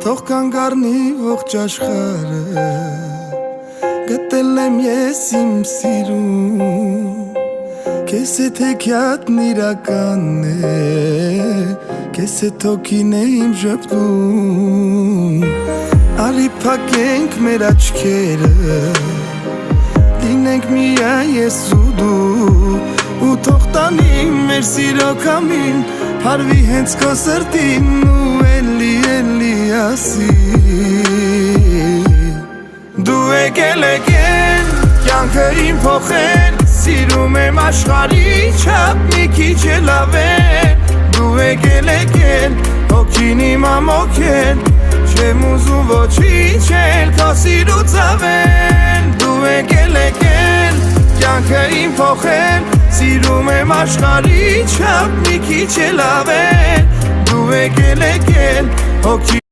Թող կանգառնի ողջ աշխարհը Գտել եմ ես իմ սիրուն Քեզ հետ հեքիաթն իրական է Քեզ հետ հոգին է իմ ժպտում Արի փակենք մեր աչքերը Լինենք միայն ես ու դու Ու թող տանի մեր սիրո կամին Հարվի հենց քո սրտին ու էլի ասի Դու եկել կյանքը իմ փոխել Սիրում եմ աշխարհի չափ մի քիչ էլ ավել Դու եկել հոգին իմ ամոքել Չեմ ուզում ոչինչ էլ քո սիրուց ավել Դու եկել կյանքը իմ փոխել Սիրում եմ աշխարհի չափ մի քիչ էլ ավել Դու եկել հոգին